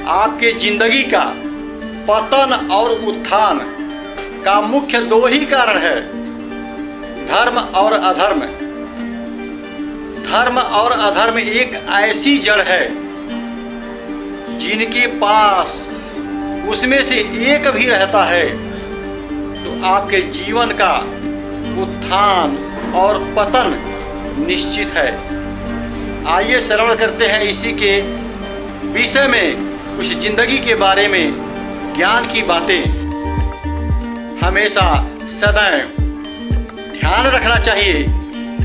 आपके जिंदगी का पतन और उत्थान का मुख्य दो ही कारण है, धर्म और अधर्म। धर्म और अधर्म एक ऐसी जड़ है जिनके पास उसमें से एक भी रहता है तो आपके जीवन का उत्थान और पतन निश्चित है। आइए श्रवण करते हैं इसी के विषय में कुछ जिंदगी के बारे में ज्ञान की बातें। हमेशा सदैव ध्यान रखना चाहिए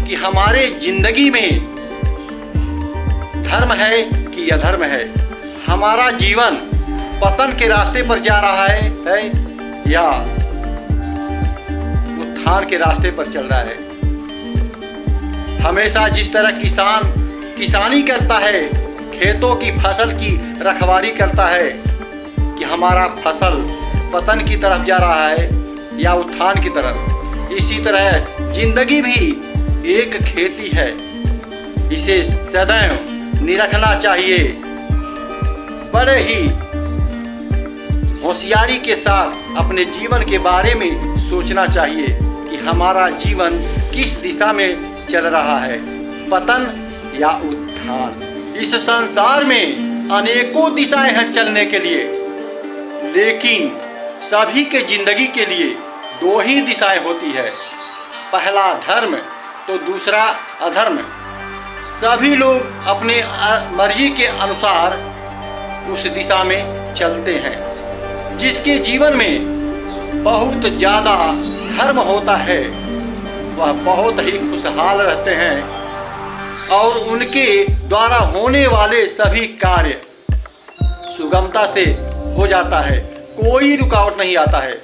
कि हमारे जिंदगी में धर्म है कि अधर्म है। हमारा जीवन पतन के रास्ते पर जा रहा है या उत्थान के रास्ते पर चल रहा है। हमेशा जिस तरह किसान किसानी करता है, खेतों की फसल की रखवाली करता है कि हमारा फसल पतन की तरफ जा रहा है या उत्थान की तरफ, इसी तरह जिंदगी भी एक खेती है। इसे सदैव निरखना चाहिए, बड़े ही होशियारी के साथ अपने जीवन के बारे में सोचना चाहिए कि हमारा जीवन किस दिशा में चल रहा है, पतन या उत्थान। इस संसार में अनेकों दिशाएं हैं चलने के लिए, लेकिन सभी के जिंदगी के लिए दो ही दिशाएं होती है, पहला धर्म तो दूसरा अधर्म। सभी लोग अपने मर्जी के अनुसार उस दिशा में चलते हैं। जिसके जीवन में बहुत ज़्यादा धर्म होता है वह बहुत ही खुशहाल रहते हैं और उनके द्वारा होने वाले सभी कार्य सुगमता से हो जाता है, कोई रुकावट नहीं आता है।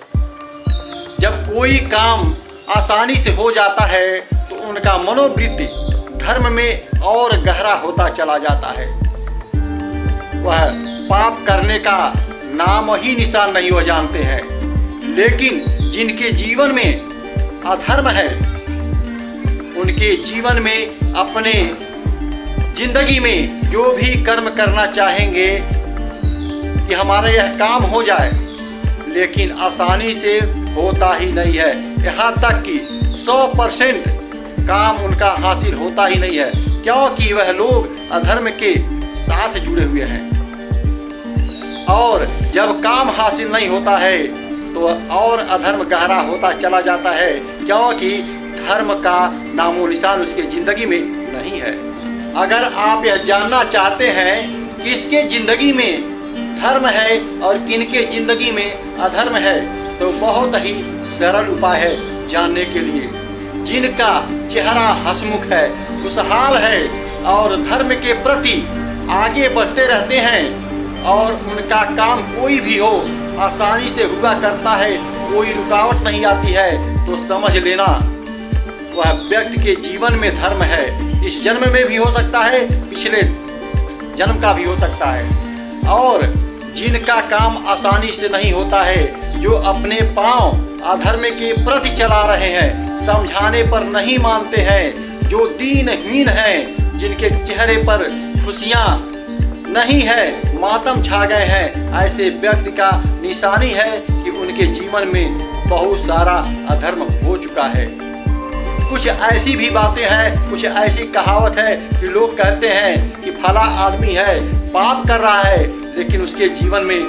जब कोई काम आसानी से हो जाता है तो उनका मनोवृत्ति धर्म में और गहरा होता चला जाता है। वह पाप करने का नाम ही निशान नहीं वो जानते हैं। लेकिन जिनके जीवन में अधर्म है, उनके जीवन में अपने जिंदगी में जो भी कर्म करना चाहेंगे कि हमारा यह काम हो जाए, लेकिन आसानी से होता ही नहीं है। यहाँ तक कि 100% काम उनका हासिल होता ही नहीं है, क्योंकि वह लोग अधर्म के साथ जुड़े हुए हैं। और जब काम हासिल नहीं होता है तो और अधर्म गहरा होता चला जाता है, क्योंकि धर्म का नामो निशान उसके जिंदगी में नहीं है। अगर आप यह जानना चाहते हैं किसके जिंदगी में धर्म है और किनके जिंदगी में अधर्म है, तो बहुत ही सरल उपाय है जानने के लिए। जिनका चेहरा हंसमुख है, खुशहाल है और धर्म के प्रति आगे बढ़ते रहते हैं और उनका काम कोई भी हो आसानी से हुआ करता है, कोई रुकावट नहीं आती है, तो समझ लेना वह व्यक्ति के जीवन में धर्म है। इस जन्म में भी हो सकता है, पिछले जन्म का भी हो सकता है। और जिनका काम आसानी से नहीं होता है, जो अपने पांव अधर्म के प्रति चला रहे हैं, समझाने पर नहीं मानते हैं, जो दीनहीन हैं, जिनके चेहरे पर खुशियां नहीं है, मातम छा गए हैं, ऐसे व्यक्ति का निशानी है कि उनके जीवन में बहुत सारा अधर्म हो चुका है। कुछ ऐसी भी बातें हैं, कुछ ऐसी कहावत है कि लोग कहते हैं कि फला आदमी है, पाप कर रहा है, लेकिन उसके जीवन में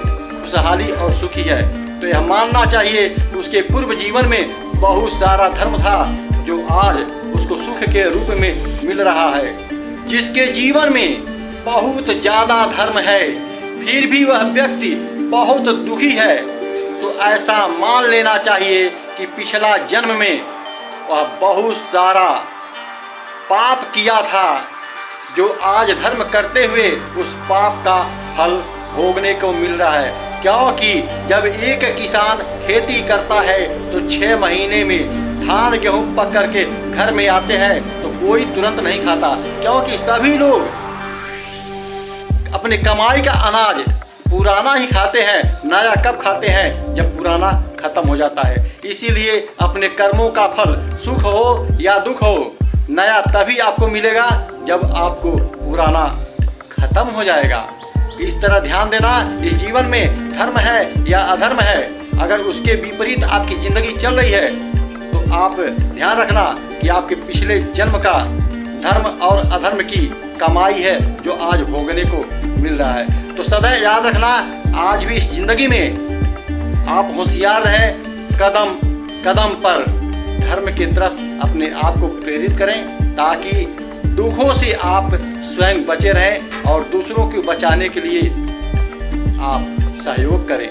खुशहाली और सुखी है। तो यह मानना चाहिए कि उसके पूर्व जीवन में बहुत सारा धर्म था जो आज उसको सुख के रूप में मिल रहा है। जिसके जीवन में बहुत ज़्यादा धर्म है फिर भी वह व्यक्ति बहुत दुखी है, तो ऐसा मान लेना चाहिए कि पिछला जन्म में वह बहुत सारा पाप किया था, जो आज धर्म करते हुए उस पाप का फल भोगने को मिल रहा है। क्योंकि जब एक किसान खेती करता है तो 6 महीने में धान गेहूँ पक करके घर में आते हैं तो कोई तुरंत नहीं खाता, क्योंकि सभी लोग अपने कमाई का अनाज पुराना ही खाते हैं। नया कब खाते हैं? जब पुराना खत्म हो जाता है। इसीलिए अपने कर्मों का फल सुख हो या दुख हो, नया तभी आपको मिलेगा जब आपको पुराना खत्म हो जाएगा। इस तरह ध्यान देना, इस जीवन में धर्म है या अधर्म है। अगर उसके विपरीत आपकी जिंदगी चल रही है तो आप ध्यान रखना कि आपके पिछले जन्म का धर्म और अधर्म की कमाई है जो आज भोगने को मिल रहा है। तो सदैव याद रखना, आज भी इस जिंदगी में आप होशियार रहें, कदम कदम पर धर्म की तरफ अपने आप को प्रेरित करें, ताकि दुखों से आप स्वयं बचे रहें और दूसरों को बचाने के लिए आप सहयोग करें।